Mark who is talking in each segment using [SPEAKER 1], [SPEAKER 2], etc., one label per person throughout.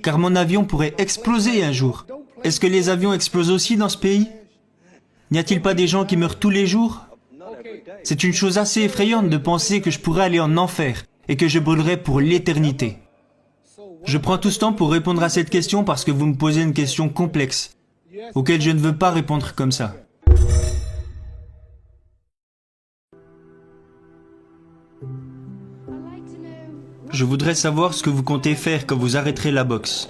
[SPEAKER 1] car mon avion pourrait exploser un jour. Est-ce que les avions explosent aussi dans ce pays? N'y a-t-il pas des gens qui meurent tous les jours? C'est une chose assez effrayante de penser que je pourrais aller en enfer et que je brûlerais pour l'éternité. Je prends tout ce temps pour répondre à cette question parce que vous me posez une question complexe, auquel je ne veux pas répondre comme ça. Je voudrais savoir ce que vous comptez faire quand vous arrêterez la boxe.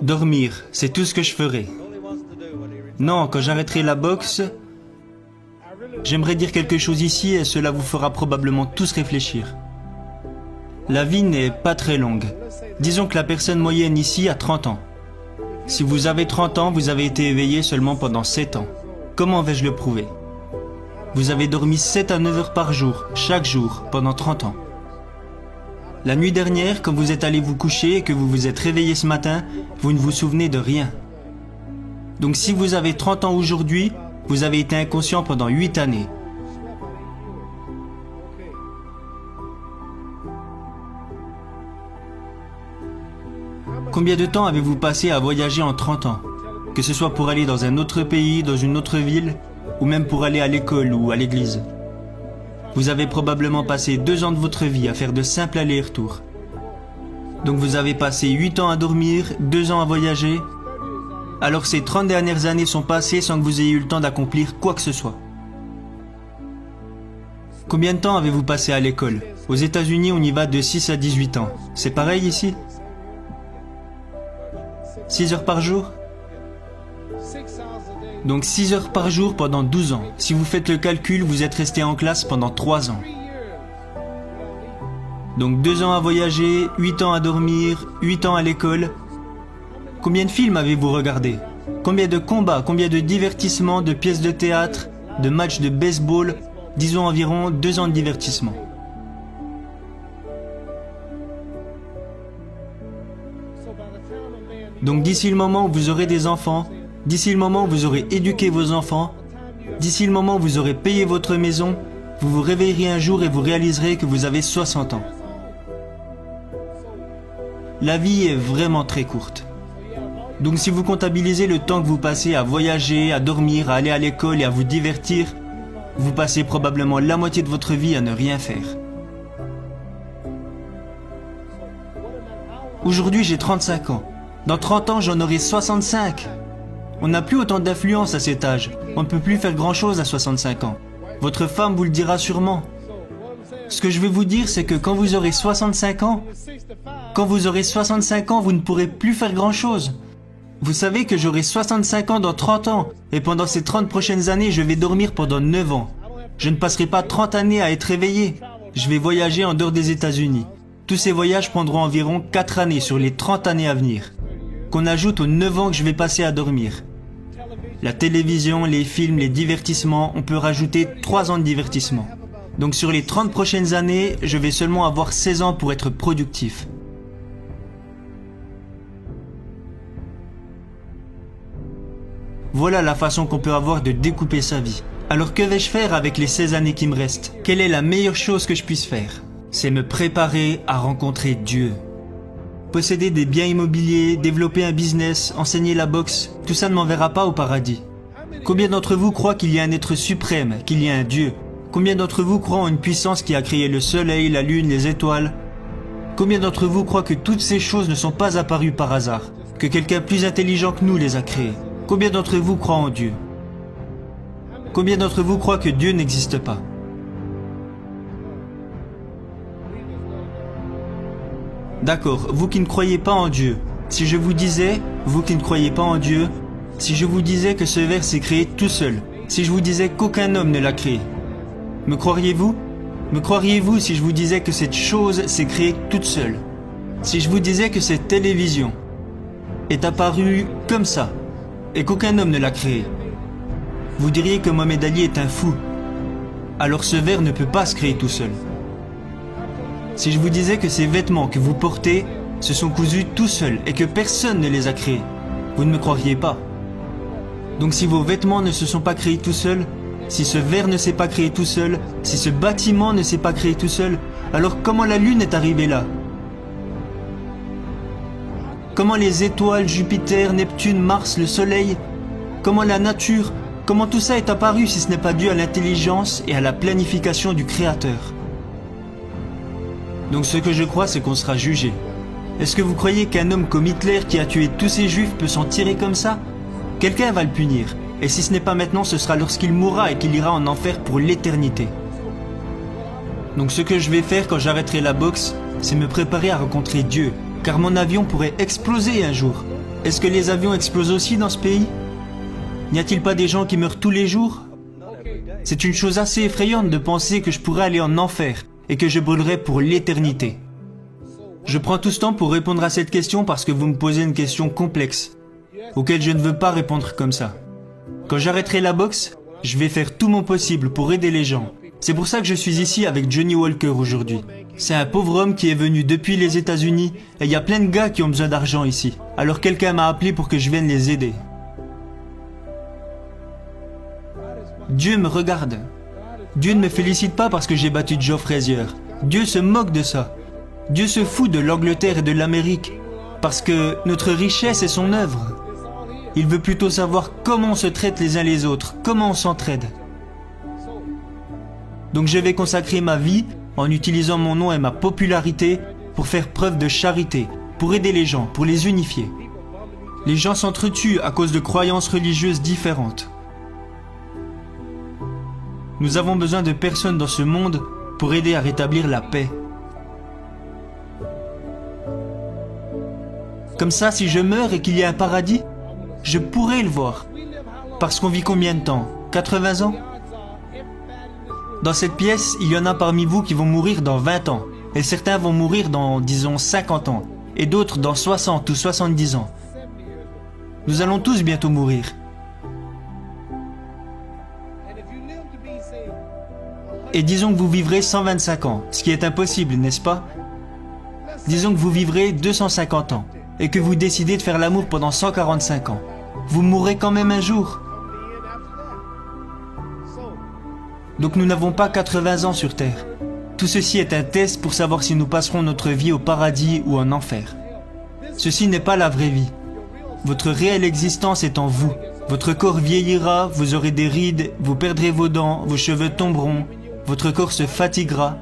[SPEAKER 1] Dormir, c'est tout ce que je ferai. Non, quand j'arrêterai la boxe, j'aimerais dire quelque chose ici et cela vous fera probablement tous réfléchir. La vie n'est pas très longue. Disons que la personne moyenne ici a 30 ans. Si vous avez 30 ans, vous avez été éveillé seulement pendant 7 ans. Comment vais-je le prouver? Vous avez dormi 7 à 9 heures par jour, chaque jour, pendant 30 ans. La nuit dernière, quand vous êtes allé vous coucher et que vous vous êtes réveillé ce matin, vous ne vous souvenez de rien. Donc si vous avez 30 ans aujourd'hui, vous avez été inconscient pendant 8 années. Combien de temps avez-vous passé à voyager en 30 ans? Que ce soit pour aller dans un autre pays, dans une autre ville, ou même pour aller à l'école ou à l'église. Vous avez probablement passé 2 ans de votre vie à faire de simples allers-retours. Donc vous avez passé 8 ans à dormir, 2 ans à voyager. Alors ces 30 dernières années sont passées sans que vous ayez eu le temps d'accomplir quoi que ce soit. Combien de temps avez-vous passé à l'école? Aux États-Unis, on y va de 6 à 18 ans. C'est pareil ici? 6 heures par jour? Donc 6 heures par jour pendant 12 ans. Si vous faites le calcul, vous êtes resté en classe pendant 3 ans. Donc 2 ans à voyager, 8 ans à dormir, 8 ans à l'école. Combien de films avez-vous regardé? Combien de combats, combien de divertissements, de pièces de théâtre, de matchs de baseball? Disons environ 2 ans de divertissement. Donc d'ici le moment où vous aurez des enfants, d'ici le moment où vous aurez éduqué vos enfants, d'ici le moment où vous aurez payé votre maison, vous vous réveillerez un jour et vous réaliserez que vous avez 60 ans. La vie est vraiment très courte. Donc si vous comptabilisez le temps que vous passez à voyager, à dormir, à aller à l'école et à vous divertir, vous passez probablement la moitié de votre vie à ne rien faire. Aujourd'hui, j'ai 35 ans. Dans 30 ans, j'en aurai 65. On n'a plus autant d'influence à cet âge. On ne peut plus faire grand-chose à 65 ans. Votre femme vous le dira sûrement. Ce que je veux vous dire, c'est que quand vous aurez 65 ans, vous ne pourrez plus faire grand-chose. Vous savez que j'aurai 65 ans dans 30 ans, et pendant ces 30 prochaines années, je vais dormir pendant 9 ans. Je ne passerai pas 30 années à être éveillé. Je vais voyager en dehors des États-Unis. Tous ces voyages prendront environ 4 années sur les 30 années à venir, qu'on ajoute aux 9 ans que je vais passer à dormir. La télévision, les films, les divertissements, on peut rajouter 3 ans de divertissement. Donc sur les 30 prochaines années, je vais seulement avoir 16 ans pour être productif. Voilà la façon qu'on peut avoir de découper sa vie. Alors que vais-je faire avec les 16 années qui me restent? Quelle est la meilleure chose que je puisse faire? C'est me préparer à rencontrer Dieu. Posséder des biens immobiliers, développer un business, enseigner la boxe, tout ça ne m'enverra pas au paradis. Combien d'entre vous croient qu'il y a un être suprême, qu'il y a un Dieu? Combien d'entre vous croient en une puissance qui a créé le soleil, la lune, les étoiles? Combien d'entre vous croient que toutes ces choses ne sont pas apparues par hasard, que quelqu'un plus intelligent que nous les a créées? Combien d'entre vous croient en Dieu? Combien d'entre vous croient que Dieu n'existe pas? D'accord, vous qui ne croyez pas en Dieu, si je vous disais, vous qui ne croyez pas en Dieu, si je vous disais que ce verre s'est créé tout seul, si je vous disais qu'aucun homme ne l'a créé, me croiriez-vous? Me croiriez-vous si je vous disais que cette chose s'est créée toute seule? Si je vous disais que cette télévision est apparue comme ça, et qu'aucun homme ne l'a créée, vous diriez que Mohamed Ali est un fou. Alors ce verre ne peut pas se créer tout seul. Si je vous disais que ces vêtements que vous portez se sont cousus tout seuls et que personne ne les a créés, vous ne me croiriez pas. Donc si vos vêtements ne se sont pas créés tout seuls, si ce verre ne s'est pas créé tout seul, si ce bâtiment ne s'est pas créé tout seul, alors comment la Lune est arrivée là? Comment les étoiles, Jupiter, Neptune, Mars, le Soleil, comment la nature, comment tout ça est apparu si ce n'est pas dû à l'intelligence et à la planification du Créateur? Donc ce que je crois, c'est qu'on sera jugé. Est-ce que vous croyez qu'un homme comme Hitler qui a tué tous ces juifs peut s'en tirer comme ça? Quelqu'un va le punir. Et si ce n'est pas maintenant, ce sera lorsqu'il mourra et qu'il ira en enfer pour l'éternité. Donc ce que je vais faire quand j'arrêterai la boxe, c'est me préparer à rencontrer Dieu. Car mon avion pourrait exploser un jour. Est-ce que les avions explosent aussi dans ce pays? N'y a-t-il pas des gens qui meurent tous les jours? C'est une chose assez effrayante de penser que je pourrais aller en enfer et que je brûlerai pour l'éternité. Je prends tout ce temps pour répondre à cette question parce que vous me posez une question complexe, auquel je ne veux pas répondre comme ça. Quand j'arrêterai la boxe, je vais faire tout mon possible pour aider les gens. C'est pour ça que je suis ici avec Johnny Walker aujourd'hui. C'est un pauvre homme qui est venu depuis les États-Unis et il y a plein de gars qui ont besoin d'argent ici. Alors quelqu'un m'a appelé pour que je vienne les aider. Dieu me regarde. Dieu ne me félicite pas parce que j'ai battu Joe Frazier. Dieu se moque de ça. Dieu se fout de l'Angleterre et de l'Amérique parce que notre richesse est son œuvre. Il veut plutôt savoir comment on se traite les uns les autres, comment on s'entraide. Donc je vais consacrer ma vie en utilisant mon nom et ma popularité pour faire preuve de charité, pour aider les gens, pour les unifier. Les gens s'entretuent à cause de croyances religieuses différentes. Nous avons besoin de personnes dans ce monde pour aider à rétablir la paix. Comme ça, si je meurs et qu'il y a un paradis, je pourrais le voir. Parce qu'on vit combien de temps? 80 ans? Dans cette pièce, il y en a parmi vous qui vont mourir dans 20 ans. Et certains vont mourir dans, disons, 50 ans. Et d'autres dans 60 ou 70 ans. Nous allons tous bientôt mourir. Et disons que vous vivrez 125 ans, ce qui est impossible, n'est-ce pas? Disons que vous vivrez 250 ans. Et que vous décidez de faire l'amour pendant 145 ans. Vous mourrez quand même un jour. Donc nous n'avons pas 80 ans sur Terre. Tout ceci est un test pour savoir si nous passerons notre vie au paradis ou en enfer. Ceci n'est pas la vraie vie. Votre réelle existence est en vous. Votre corps vieillira, vous aurez des rides, vous perdrez vos dents, vos cheveux tomberont, votre corps se fatiguera,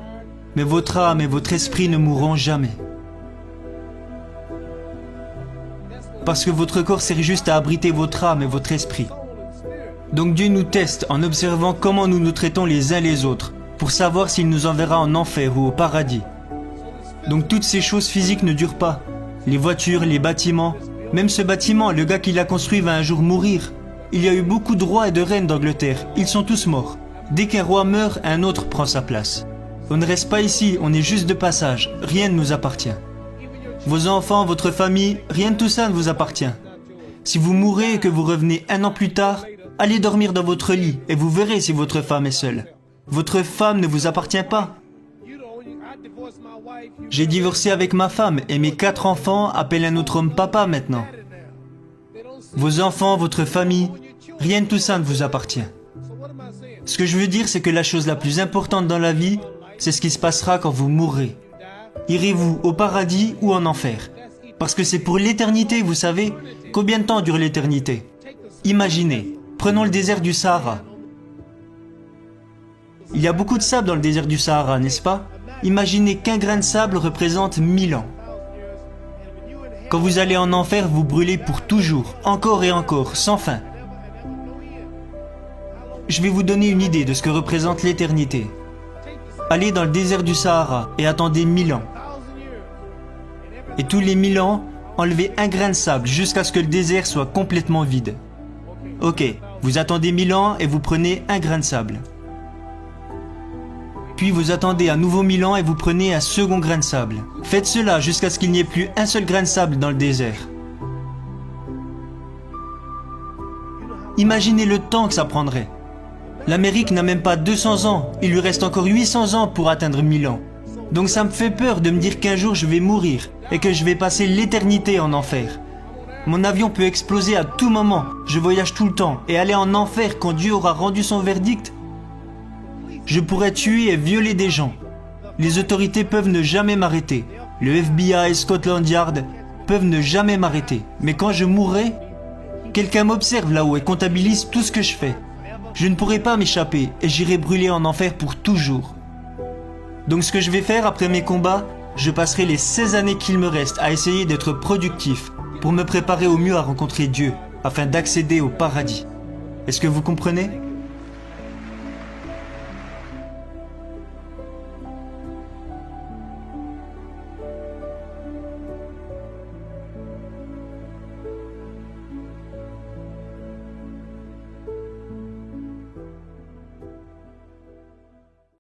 [SPEAKER 1] mais votre âme et votre esprit ne mourront jamais. Parce que votre corps sert juste à abriter votre âme et votre esprit. Donc Dieu nous teste en observant comment nous nous traitons les uns les autres, pour savoir s'il nous enverra en enfer ou au paradis. Donc toutes ces choses physiques ne durent pas. Les voitures, les bâtiments, même ce bâtiment, le gars qui l'a construit va un jour mourir. Il y a eu beaucoup de rois et de reines d'Angleterre, ils sont tous morts. Dès qu'un roi meurt, un autre prend sa place. On ne reste pas ici, on est juste de passage, rien ne nous appartient. Vos enfants, votre famille, rien de tout ça ne vous appartient. Si vous mourrez et que vous revenez un an plus tard, allez dormir dans votre lit et vous verrez si votre femme est seule. Votre femme ne vous appartient pas. J'ai divorcé avec ma femme et mes 4 enfants appellent un autre homme papa maintenant. Vos enfants, votre famille, rien de tout ça ne vous appartient. Ce que je veux dire, c'est que la chose la plus importante dans la vie, c'est ce qui se passera quand vous mourrez. Irez-vous au paradis ou en enfer? Parce que c'est pour l'éternité, vous savez. Combien de temps dure l'éternité? Imaginez, prenons le désert du Sahara. Il y a beaucoup de sable dans le désert du Sahara, n'est-ce pas? Imaginez qu'un grain de sable représente 1000 ans. Quand vous allez en enfer, vous brûlez pour toujours, encore et encore, sans fin. Je vais vous donner une idée de ce que représente l'éternité. Allez dans le désert du Sahara et attendez 1000 ans. Et tous les 1000 ans, enlevez un grain de sable jusqu'à ce que le désert soit complètement vide. Ok, vous attendez 1000 ans et vous prenez un grain de sable. Puis vous attendez un nouveau 1000 ans et vous prenez un second grain de sable. Faites cela jusqu'à ce qu'il n'y ait plus un seul grain de sable dans le désert. Imaginez le temps que ça prendrait. L'Amérique n'a même pas 200 ans, il lui reste encore 800 ans pour atteindre 1000 ans. Donc ça me fait peur de me dire qu'un jour je vais mourir et que je vais passer l'éternité en enfer. Mon avion peut exploser à tout moment, je voyage tout le temps et aller en enfer quand Dieu aura rendu son verdict. Je pourrais tuer et violer des gens. Les autorités peuvent ne jamais m'arrêter. Le FBI et Scotland Yard peuvent ne jamais m'arrêter. Mais quand je mourrai, quelqu'un m'observe là-haut et comptabilise tout ce que je fais. Je ne pourrai pas m'échapper et j'irai brûler en enfer pour toujours. Donc ce que je vais faire après mes combats, je passerai les 16 années qu'il me reste à essayer d'être productif pour me préparer au mieux à rencontrer Dieu afin d'accéder au paradis. Est-ce que vous comprenez ?